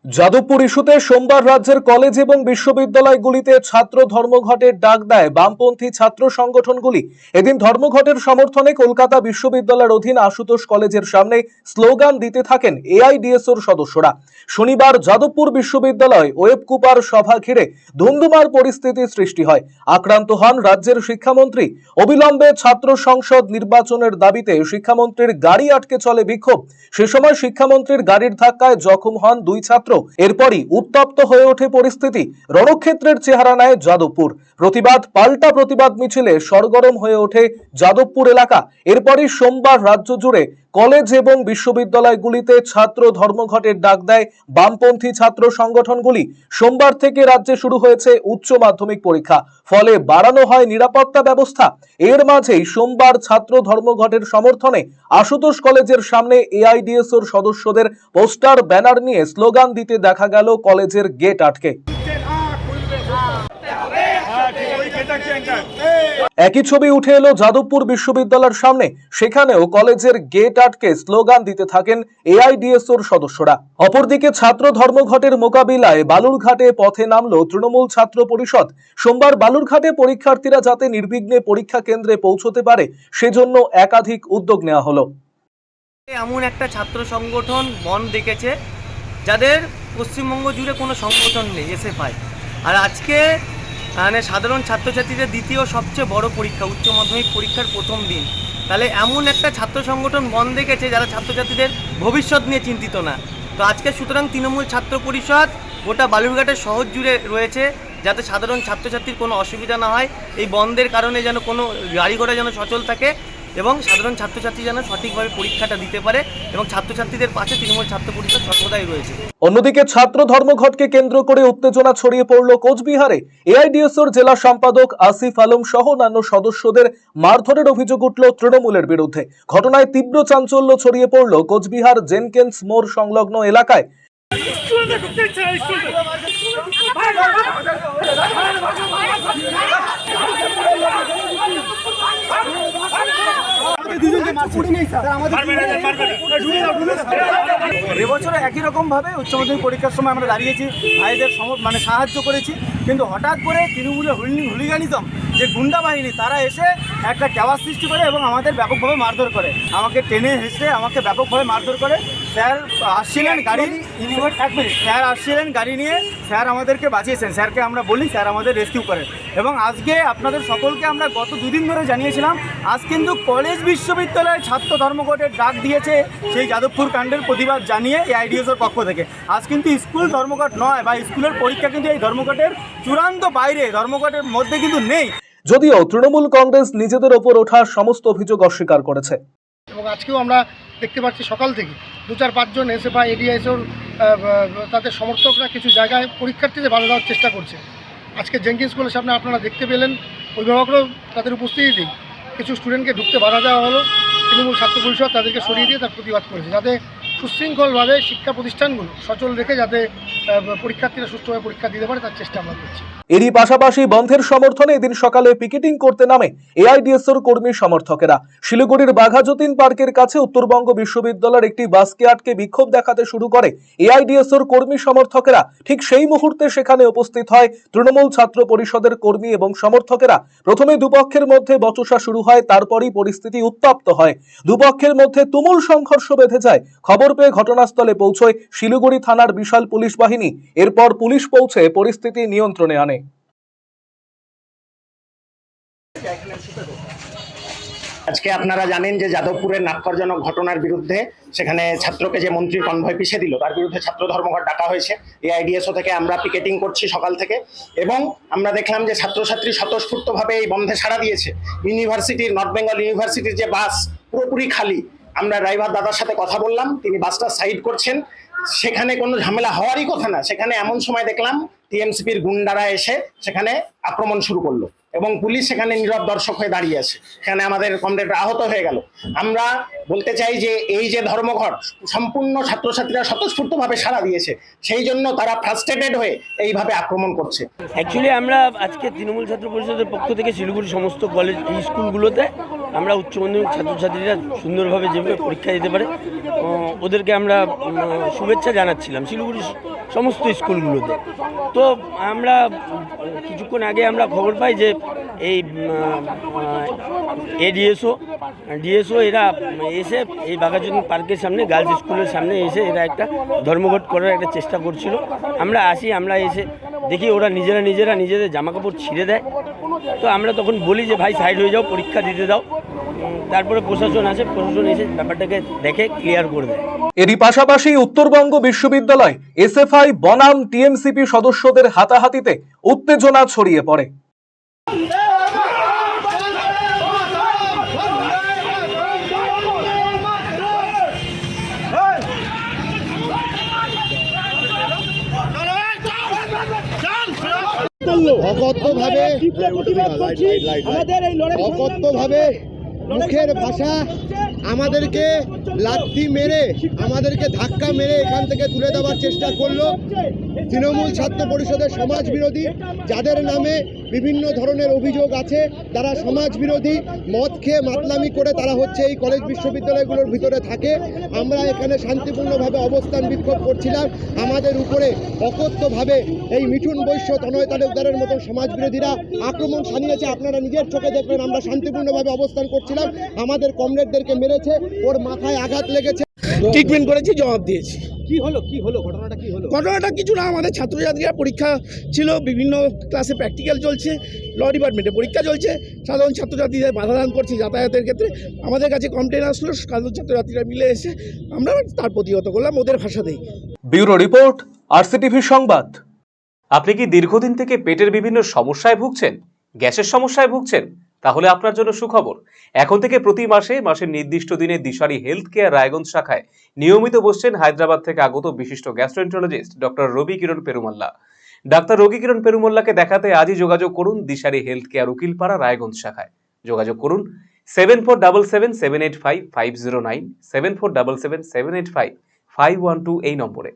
যাদবপুর ইস্যুতে সোমবার রাজ্যের কলেজ এবং বিশ্ববিদ্যালয়গুলিতে ছাত্র ধর্মঘটের ডাক দেয় বামপন্থী ছাত্র সংগঠনগুলি। এদিন ধর্মঘটের সমর্থনে কলকাতা বিশ্ববিদ্যালয়ের অধীন আশুতোষ কলেজের সামনে স্লোগান দিতে থাকেন এআইডিএসওর সদস্যরা। শনিবার যাদবপুর বিশ্ববিদ্যালয় ওয়েবকুপার সভা ঘিরে ধুমধুমার পরিস্থিতি সৃষ্টি হয়। আক্রান্ত হন রাজ্যের শিক্ষামন্ত্রী। অবিলম্বে ছাত্র সংসদ নির্বাচনের দাবিতে শিক্ষামন্ত্রীর গাড়ি আটকে চলে বিক্ষোভ। সে সময় শিক্ষামন্ত্রীর গাড়ির ধাক্কায় জখম হন দুই ছাত্র। এরপরই উত্তপ্ত হয়ে ওঠে পরিস্থিতি। রণক্ষেত্রের চেহারা নেয় যাদবপুর। প্রতিবাদ পাল্টা প্রতিবাদ মিছিলে সরগরম হয়ে ওঠে যাদবপুর এলাকা। এরপরই সোমবার রাজ্য জুড়ে কলেজ এবং বিশ্ববিদ্যালয়গুলিতে ছাত্র ধর্মঘটের ডাক দেয় বামপন্থী ছাত্র সংগঠনগুলি। সোমবার থেকে রাজ্যে শুরু হয়েছে উচ্চ মাধ্যমিক পরীক্ষা, ফলে বাড়ানো হয় নিরাপত্তা ব্যবস্থা। এর মাঝেই সোমবার ছাত্র ধর্মঘটের সমর্থনে আশুতোষ কলেজের সামনে এআইডিএসওর সদস্যদের পোস্টার ব্যানার নিয়ে স্লোগান দিতে দেখা গেল কলেজের গেট আটকে। একই ছবি উঠে এলো যাদবপুর বিশ্ববিদ্যালয়ের সামনে। সেখানেও কলেজের গেট আটকে স্লোগান দিতে থাকেন এআইডিএসওর সদস্যরা। অপরদিকে ছাত্র ধর্মঘটের মোকাবিলায় বালুরঘাটে পথে নামলো তৃণমূল ছাত্র পরিষদ। সোমবার বালুরঘাটে পরীক্ষার্থীরা যাতে নির্বিঘ্নে পরীক্ষা কেন্দ্রে পৌঁছতে পারে সেজন্য একাধিক উদ্যোগ নেওয়া হলো। এমন একটা ছাত্র সংগঠন মন দেখেছে যাদের পশ্চিমবঙ্গ জুড়ে কোনো সংগঠন নেই, এসএফআই। আর আজকে সাধারণ ছাত্রছাত্রীদের দ্বিতীয় সবচেয়ে বড় পরীক্ষা, উচ্চ মাধ্যমিক পরীক্ষার প্রথম দিন। তাহলে এমন একটা ছাত্র সংগঠন মন দেখেছে যারা ছাত্রছাত্রীদের ভবিষ্যৎ নিয়ে চিন্তিত না। তো আজকে সুতরাং তৃণমূল ছাত্র পরিষদ গোটা বালুরঘাটের শহর জুড়ে রয়েছে যাতে সাধারণ ছাত্রছাত্রীর কোনো অসুবিধা না হয়। এই বন্ধের কারণে যেন কোনো গাড়ি ঘোড়া যেন সচল থাকে এবং সাধারণ ছাত্রছাত্রী যেন সঠিকভাবে পরীক্ষাটা দিতে পারে, এবং ছাত্রছাত্রীদের পাশে তৃণমূল ছাত্র পরিষদ সর্বদাই রয়েছে। অন্যদিকে ছাত্র ধর্মঘটকে কেন্দ্র করে উত্তেজনা ছড়িয়ে পড়ল কোচবিহারে। এআইডিএসওর জেলা সম্পাদক আসিফ আলম সহ অন্যান্য সদস্যদের মারধরের অভিযোগ উঠল তৃণমূলের বিরুদ্ধে। ঘটনায় তীব্র চাঞ্চল্য ছড়িয়ে পড়ল কোচবিহার জেনকিন্স মোড় সংলগ্ন এলাকায়। এবছরে একই রকম ভাবে উচ্চ মাধ্যমিক পরীক্ষার সময় আমরা দাঁড়িয়েছি, ভাইদের সাহায্য করেছি, কিন্তু হঠাৎ করে তৃণমূলের হুলিগানিজম যে গুন্ডা বাহিনী তারা এসে একটা ক্যাওয়াস সৃষ্টি করে এবং আমাদের ব্যাপকভাবে মারধর করে, আমাকে টেনে হেসে আমাকে ব্যাপকভাবে মারধর করে। স্যার আসছিলেন গাড়ি নিয়ে, স্যার আমাদেরকে বাঁচিয়েছেন। স্যারকে আমরা বলি, স্যার আমাদের রেস্কিউ করেন। এবং আজকে আপনাদের সকলকে আমরা গত দুদিন ধরে জানিয়েছিলাম, আজ কিন্তু কলেজ বিশ্ববিদ্যালয়ের ছাত্র ধর্মঘটের ডাক দিয়েছে সেই যাদবপুর কাণ্ডের প্রতিবাদ জানিয়ে এআইডিএসওর পক্ষ থেকে। আজ কিন্তু স্কুল ধর্মঘট নয় বা স্কুলের পরীক্ষা কিন্তু এই ধর্মঘটের চূড়ান্ত বাইরে, ধর্মঘটের মধ্যে কিন্তু নেই। যদিও তৃণমূল কংগ্রেস নিজেদের ওপর ওঠা সমস্ত অভিযোগ অস্বীকার করেছে। এবং আজকেও আমরা দেখতে পাচ্ছি সকাল থেকে 2-4-5 জন এসএফআই এডিএসওর তাদের সমর্থকরা কিছু জায়গায় পরীক্ষার্থীদের বাধা দেওয়ার চেষ্টা করছে। আজকে জেনকিন্স স্কুলের সামনে আপনারা দেখতে পেলেন, অভিভাবকরাও তাদের উপস্থিতিতেই কিছু স্টুডেন্টকে ঢুকতে বাধা দেওয়া হলো। তৃণমূল ছাত্র পরিষদ তাদেরকে সরিয়ে দিয়ে তার প্রতিবাদ করেছে, যাতে সুশৃঙ্খলভাবে শিক্ষা প্রতিষ্ঠানগুলো সচল রেখে যাতে পরীক্ষার্থীরা সুষ্ঠুভাবে পরীক্ষা দিতে পারে তার চেষ্টা আমরা করছি। এরই পাশাপাশি বন্ধের সমর্থনে এদিন সকালে পিকেটিং করতে নামে এআইডিএসওর কর্মী সমর্থকেরা। শিলিগুড়ির বাঘাযতীন পার্কের কাছে উত্তরবঙ্গ বিশ্ববিদ্যালয়ের একটি বাসকে আটকে বিক্ষোভ দেখাতে শুরু করে এআইডিএসওর কর্মী সমর্থকেরা। ঠিক সেই মুহূর্তে সেখানে উপস্থিত হয় তৃণমূল ছাত্র পরিষদের কর্মী এবং সমর্থকেরা। প্রথমে দুপক্ষের মধ্যে বচসা শুরু হয়, তারপরই পরিস্থিতি উত্তপ্ত হয়। দুপক্ষের মধ্যে তুমুল সংঘর্ষ বেঁধে যায়। খবর পেয়ে ঘটনাস্থলে পৌঁছয় শিলিগুড়ি থানার বিশাল পুলিশ বাহিনী। এরপর পুলিশ পৌঁছে পরিস্থিতি নিয়ন্ত্রণে আনে। আজকে আপনারা জানেন যে যাদবপুরের নাক্করজনক ঘটনার বিরুদ্ধে সেখানে ছাত্রকে যে মন্ত্রী কনভয় পিছিয়ে দিল তার বিরুদ্ধে ছাত্র ধর্মঘট ডাকা হয়েছে। এআইডিএসও থেকে আমরা পিকেটিং করছি সকাল থেকে, এবং আমরা দেখলাম যে ছাত্রছাত্রী স্বতঃস্ফূর্তভাবে এই বন্ধে সাড়া দিয়েছে। ইউনিভার্সিটির, নর্থ বেঙ্গল ইউনিভার্সিটির যে বাস পুরোপুরি খালি। আমরা ড্রাইভার দাদার সাথে কথা বললাম, তিনি বাসটা সাইড করছেন। সেখানে কোনো ঝামেলা হওয়ারই কথা না। সেখানে এমন সময় দেখলাম টিএমসিপির গুন্ডারা এসে সেখানে আক্রমণ শুরু করলো এবং পুলিশ সেখানে নীরব দর্শক হয়ে দাঁড়িয়ে আছে। সেখানে আমাদের কমরেডরা আহত হয়ে গেল। আমরা বলতে চাই যে এই যে ধর্মঘট সম্পূর্ণ ছাত্রছাত্রীরা স্বতঃস্ফূর্তভাবে সাড়া দিয়েছে, সেই জন্য তারা ফ্রাস্ট্রেটেড হয়ে এইভাবে আক্রমণ করছে। অ্যাকচুয়ালি আমরা আজকে তৃণমূল ছাত্র পরিষদের পক্ষ থেকে শিলিগুড়ির সমস্ত কলেজ স্কুলগুলোতে আমরা উচ্চ মাধ্যমিক ছাত্রছাত্রীরা সুন্দরভাবে যেভাবে পরীক্ষা দিতে পারে ওদেরকে আমরা শুভেচ্ছা জানাচ্ছিলাম শিলিগুড়ির সমস্ত স্কুলগুলোতে। তো আমরা কিছুক্ষণ আগে আমরা খবর পাই যে এই ডিএসও এরা এসে এই বাঘাযতীন পার্কের সামনে গার্লস স্কুলের সামনে এসে এরা একটা ধর্মঘট করার একটা চেষ্টা করছিল। আমরা এসে দেখি ওরা নিজেদের জামাকাপড় ছিঁড়ে দেয়। তো আমরা তখন বলি যে ভাই সাইড হয়ে যাও, পরীক্ষা দিতে দাও। তারপরে প্রশাসন এসে ব্যাপারটাকে দেখে ক্লিয়ার করে দেয়। এরই পাশাপাশি উত্তরবঙ্গ বিশ্ববিদ্যালয় এসএফআই বনাম টিএমসিপি সদস্যদের হাতাহাতিতে উত্তেজনা ছড়িয়ে পড়ে। অকথ্যভাবে মুখের ভাষা আমাদেরকে লাথি মেরে আমাদেরকে ধাক্কা মেরে এখান থেকে তুলে দেওয়ার চেষ্টা করলো তৃণমূল ছাত্র পরিষদের সমাজ বিরোধী, যাদের নামে বিভিন্ন ধরনের অভিযোগ আছে। তারা সমাজ বিরোধী, মদ খেয়ে মাতলামি করে তারা হচ্ছে এই কলেজ বিশ্ববিদ্যালয়গুলোর ভিতরে থাকে। আমরা এখানে শান্তিপূর্ণভাবে অবস্থান বিক্ষোভ করছিলাম। আমাদের উপরে অকথ্যভাবে এই মিঠুন বৈশ্য, তনয় তালুকদারের মতন সমাজ বিরোধীরা আক্রমণ শানিয়েছে। আপনারা নিজের চোখে দেখলেন, আমরা শান্তিপূর্ণভাবে অবস্থান করছিলাম। আমাদের কমরেডদেরকে মেরেছে, ওর মাথায় আঘাত লেগেছে, ট্রিটমেন্ট করেছি, জবাব দিয়েছি। ঘটনাটা কিছু না, আমাদের ছাত্রছাত্রীরা পরীক্ষা ছিল, বিভিন্ন ক্লাসে প্র্যাকটিক্যাল চলছে, ল ডিপার্টমেন্টে পরীক্ষা চলছে, সাধারণ ছাত্রছাত্রীদের বাধাদান করছে যাতায়াতের ক্ষেত্রে। আমাদের কাছে কমপ্লেন আসলো, সাধারণ ছাত্রছাত্রীরা মিলে এসে আমরা তার প্রতিহত করলাম ওদের ভাষাতেই। ব্যুরো রিপোর্ট, আরসিটিভি সংবাদ। আপনি কি দীর্ঘদিন থেকে পেটের বিভিন্ন সমস্যায় ভুগছেন, গ্যাসের সমস্যায় ভুগছেন? তাহলে আপনার জন্য সুখবর। এখন থেকে প্রতি মাসের নির্দিষ্ট দিনে দিশারি হেলথ কেয়ার রায়গঞ্জ শাখায় নিয়মিত বসছেন হায়দ্রাবাদ থেকে আগত বিশিষ্ট গ্যাস্ট্রোএন্টারোলজিস্ট ডক্টর রবি কিরণ পেরুমাল্লা। ডাক্তার রবি কিরণ পেরুমাল্লাকে দেখাতে আজই যোগাযোগ করুন দিশারি হেলথ কেয়ার উকিলপাড়া রায়গঞ্জ শাখায়। যোগাযোগ করুন 7477785509, 7477785512 এই নম্বরে।